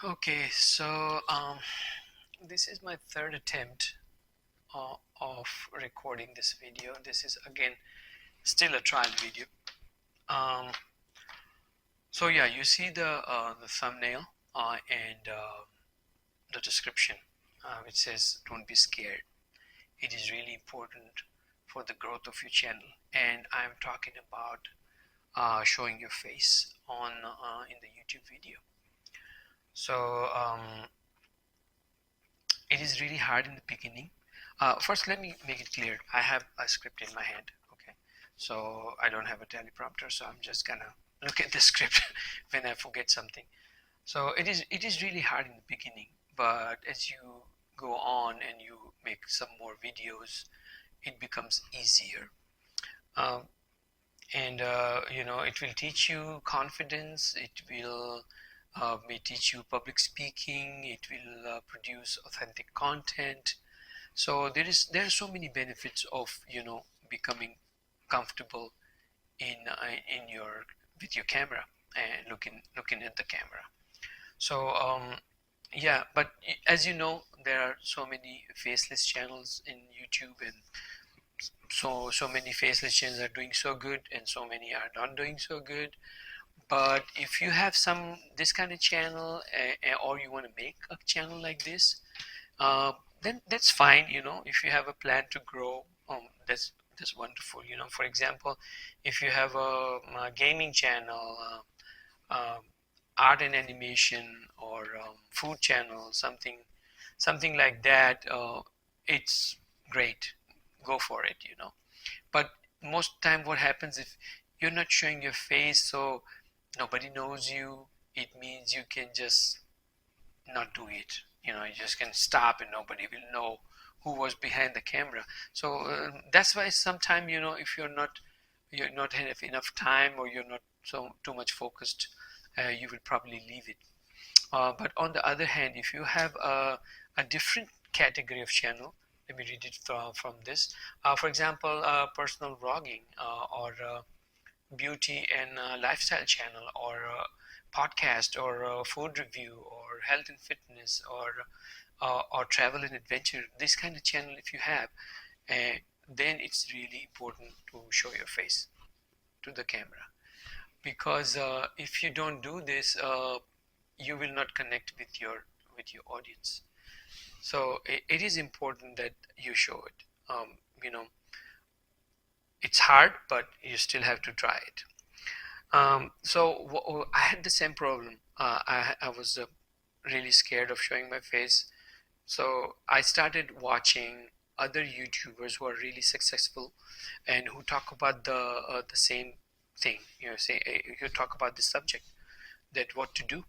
Okay, so this is my third attempt of recording this video. This is again still a trial video. Um, so yeah, you see the thumbnail and the description, which says "Don't be scared." It is really important for the growth of your channel, and I'm talking about showing your face on in the YouTube video. So it is really hard in the beginning. First, let me make it clear. I have a script in my hand. Okay, so I don't have a teleprompter, so I'm just gonna look at the script when I forget something. So it is really hard in the beginning, but as you go on and you make some more videos, it becomes easier. Um, and it will teach you confidence. It will may teach you public speaking. It will produce authentic content. So there are so many benefits of becoming comfortable in your with your camera and looking at the camera. So yeah, but as you know, there are so many faceless channels in YouTube, and so many faceless channels are doing so good and so many are not doing so good. But if you have some this kind of channel, or you want to make a channel like this, uh, then that's fine. If you have a plan to grow, that's wonderful. For example, if you have a gaming channel, um, art and animation, or food channel, something like that, it's great. Go for it. But most time, what happens if you're not showing your face, so nobody knows you? It means you can just not do it. You just can stop and nobody will know who was behind the camera. So that's why sometimes, if you're not have enough time, or you're not so too much focused, you will probably leave it. But on the other hand, if you have a different category of channel, let me read it from this. For example, personal vlogging, or beauty and lifestyle channel, or podcast, or food review, or health and fitness, or travel and adventure, this kind of channel if you have, uh, then it's really important to show your face to the camera, because if you don't do this, you will not connect with your audience. So it is important that you show it. You know it's hard, but you still have to try it. So I had the same problem. I was really scared of showing my face. So I started watching other YouTubers who are really successful and who talk about the same thing. Say you talk about the subject, that what to do.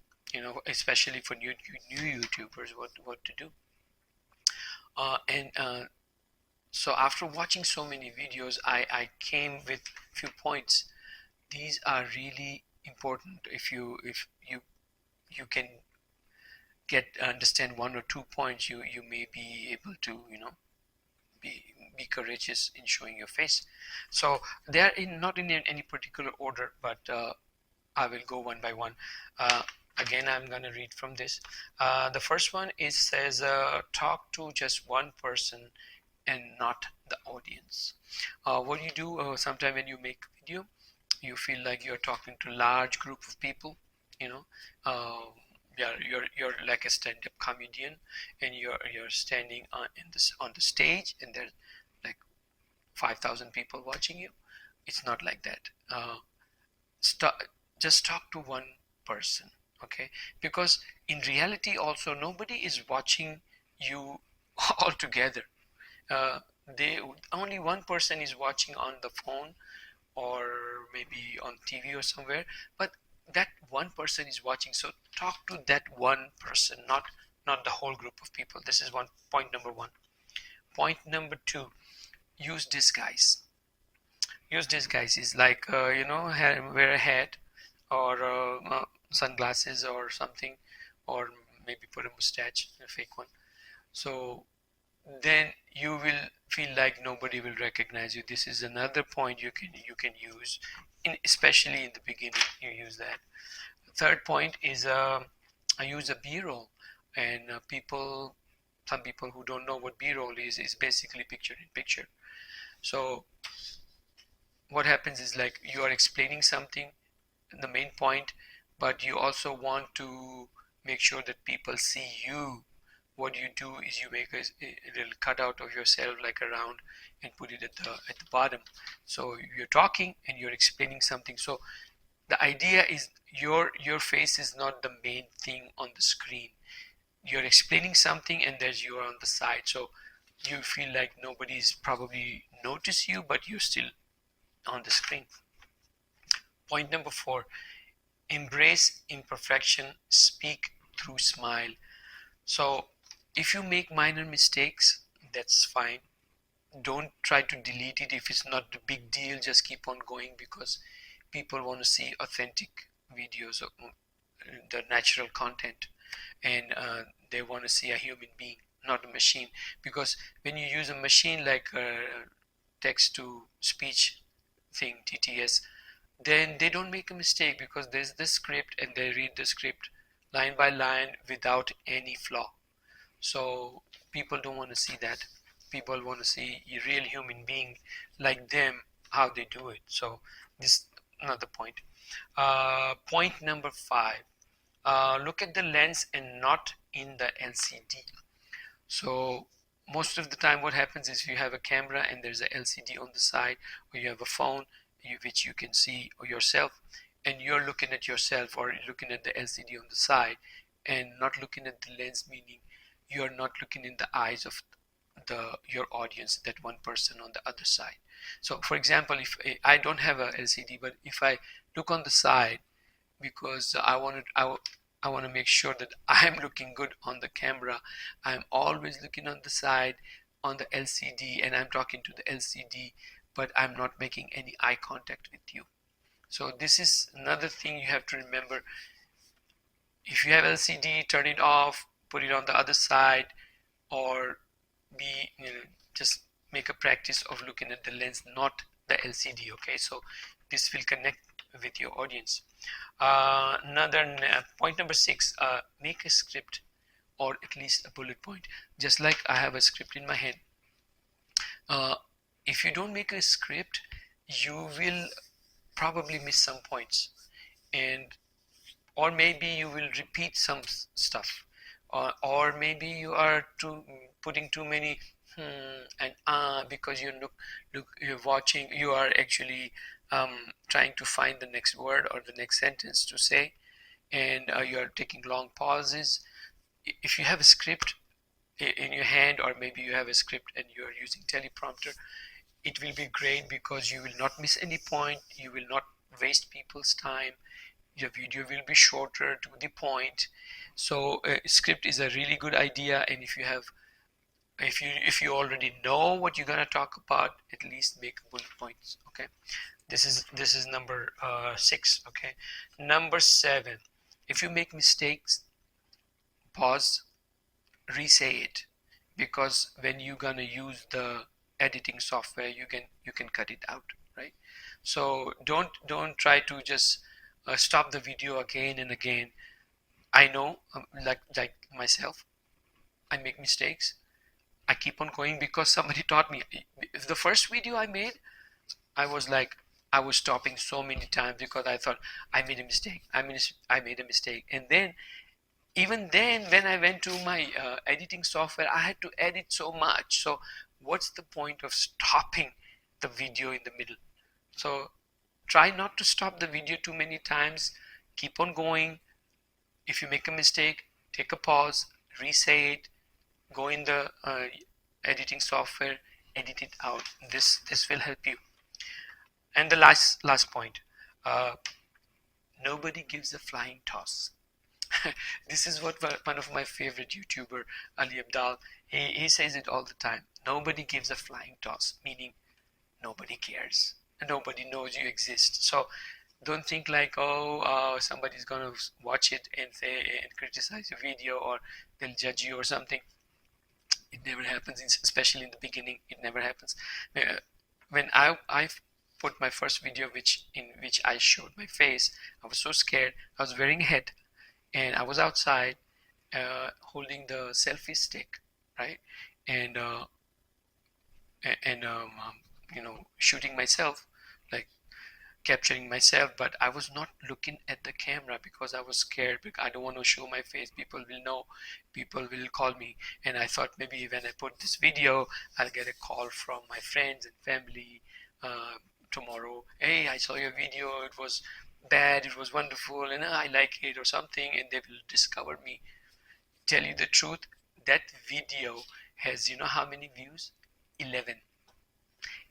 Especially for new YouTubers, what to do. And So after watching so many videos, I came with few points. These are really important. If you can get understand one or two points, you may be able to be courageous in showing your face. So they are not in any particular order, but I will go one by one. uh, Again, I'm going to read from this. The first one is says, talk to just one person and not the audience. What you do, sometime when you make a video, you feel like you're talking to large group of people. you know uh, yeah, you're like a stand-up comedian, and you're standing on the stage, and there's like 5,000 people watching you. It's not like that. St- just talk to one person. Okay, because in reality also nobody is watching you all together. uh, they Only one person is watching on the phone, or maybe on TV or somewhere, but that one person is watching. So talk to that one person, not the whole group of people. This is one point number one. Point number two: use disguise. Use disguise is like, wear a hat, or sunglasses or something, or maybe put a mustache, a fake one. So then you will feel like nobody will recognize you. This is another point you can use, especially in the beginning. You use that. Third point is, I use a B-roll, and some people who don't know what B-roll is basically picture in picture. So what happens is, like, you are explaining something, the main point, but you also want to make sure that people see you. What you do is you make a little cutout of yourself, like around, and put it at the bottom. So you're talking and you're explaining something. So the idea is your face is not the main thing on the screen. You're explaining something and there's you are on the side, so you feel like nobody's probably noticed you, but you're still on the screen. Point number 4: embrace imperfection, speak through smile. So if you make minor mistakes, that's fine. Don't try to delete it. If it's not a big deal, just keep on going, because people want to see authentic videos of the natural content, and they want to see a human being, not a machine. Because when you use a machine like text to speech thing, TTS, then they don't make a mistake, because there's the script and they read the script line by line without any flaw. So people don't want to see that. People want to see a real human being like them, how they do it. So this another point. Point number 5: look at the lens and not in the LCD. So most of the time what happens is, you have a camera and there's a LCD on the side, or you have a phone which you can see yourself, and you're looking at yourself or looking at the LCD on the side and not looking at the lens, meaning you're not looking in the eyes of your audience, that one person on the other side. So for example, if I don't have a LCD, but if I look on the side, because I want to make sure that I'm looking good on the camera, I'm always looking on the side on the LCD, and I'm talking to the LCD, but I'm not making any eye contact with you. So this is another thing you have to remember. If you have LCD, turn it off, put it on the other side, or just make a practice of looking at the lens, not the LCD. Okay, so this will connect with your audience. Another point number 6: make a script, or at least a bullet point. Just like I have a script in my head, if you don't make a script, you will probably miss some points, and or maybe you will repeat some stuff, or maybe you are putting too many and because you're watching, you are actually trying to find the next word or the next sentence to say, and you are taking long pauses. If you have a script in your hand, or maybe you have a script and you are using teleprompter, it will be great, because you will not miss any point, you will not waste people's time, your video will be shorter, to the point. So a script is a really good idea, and if you already know what you're going to talk about, at least make bullet points. Okay, this is number 6. Okay, number 7: if you make mistakes, pause, re-say it, because when you're going to use the editing software, you can cut it out, right? So don't try to just stop the video again and again. I know, like myself, I make mistakes. I keep on going because somebody taught me. The first video I made, I was like, I was stopping so many times because I thought I made a mistake. I made a mistake, and then even then, when I went to my editing software, I had to edit so much. So what's the point of stopping the video in the middle? So try not to stop the video too many times. Keep on going. If you make a mistake, take a pause, re-say it, go in the editing software, edit it out. This will help you. And the last point: nobody gives a flying toss. This is what one of my favorite YouTuber, Ali Abdaal, he says it all the time. Nobody gives a flying toss, meaning nobody cares. Nobody knows you exist. So don't think like, somebody's gonna watch it and say and criticize your video, or they'll judge you or something. It never happens, especially in the beginning. It never happens. When I put my first video, in which I showed my face, I was so scared. I was wearing a hat, and I was outside holding the selfie stick, right, and you know, shooting myself, like capturing myself, but I was not looking at the camera because I was scared, because I don't want to show my face. People will know, people will call me. And I thought maybe when I put this video, I'll get a call from my friends and family tomorrow. Hey, I saw your video, it was bad, it was wonderful, and I like it or something, and they will discover me. Tell you the truth, that video has, you know how many views? 11.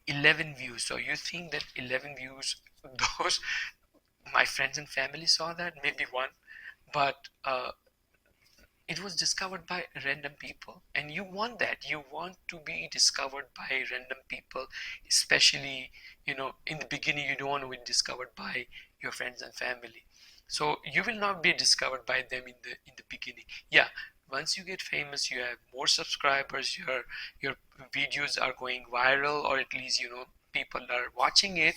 11 views. So you think that 11 views, those my friends and family saw that? Maybe one. But it was discovered by random people, and you want that. You want to be discovered by random people, especially, you know, in the beginning you don't want to be discovered by your friends and family. So you will not be discovered by them in the beginning. Yeah, once you get famous, you have more subscribers, your videos are going viral, or at least, you know, people are watching it,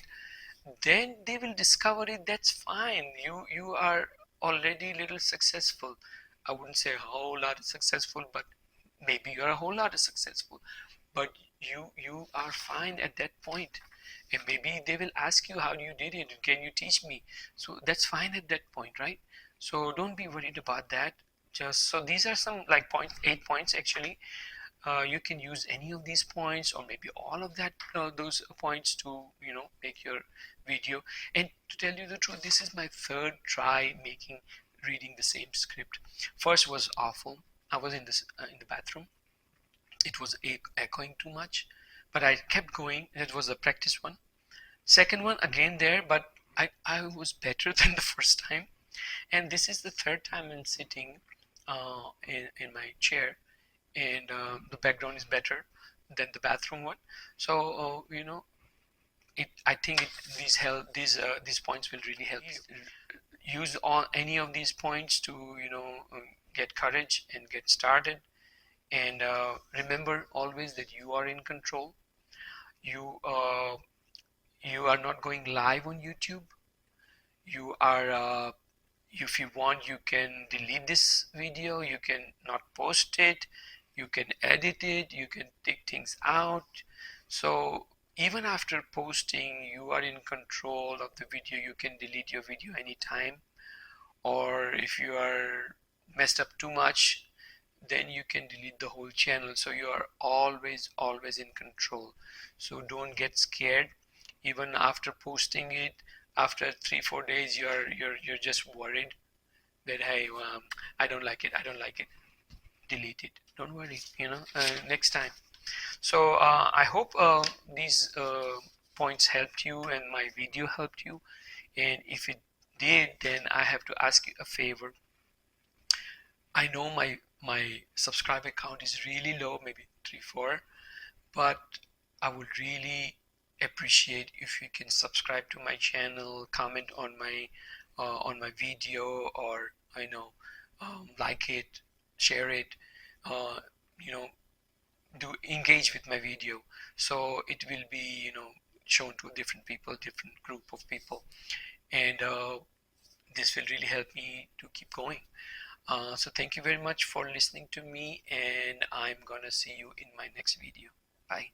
then they will discover it. That's fine. You are already little successful. I wouldn't say a whole lot of successful, but maybe you're a whole lot of successful. But you are fine at that point, and maybe they will ask you how you did it, can you teach me? So that's fine at that point, right? So don't be worried about that. Just so these are some like 8 points actually. You can use any of these points, or maybe all of that those points to, you know, make your video. And to tell you the truth, this is my third try reading the same script. First was awful. I was in the bathroom. It was echoing too much, but I kept going. It was a practice one. Second one again there, but I was better than the first time. And this is the third time I'm sitting in my chair, and the background is better than the bathroom one. So you know, I think these points will really help you. Use all any of these points to, you know, get courage and get started. And remember always that you are in control. You uh, you are not going live on YouTube. You are if you want, you can delete this video, you can not post it, you can edit it, you can take things out. So even after posting, you are in control of the video. You can delete your video anytime, or if you are messed up too much, then you can delete the whole channel. So you are always in control. So don't get scared. Even after posting it, after 3-4 days, you're just worried that, hey, I don't like it, delete it. Don't worry, you know, next time. So I hope these points helped you and my video helped you. And if it did, then I have to ask you a favor. I know my subscriber count is really low, maybe 3-4, but I would really appreciate if you can subscribe to my channel, comment on my video, or, you know, like it, share it, uh, you know, do engage with my video, so it will be, you know, shown to different people, different group of people. And this will really help me to keep going. So thank you very much for listening to me, and I'm gonna see you in my next video. Bye.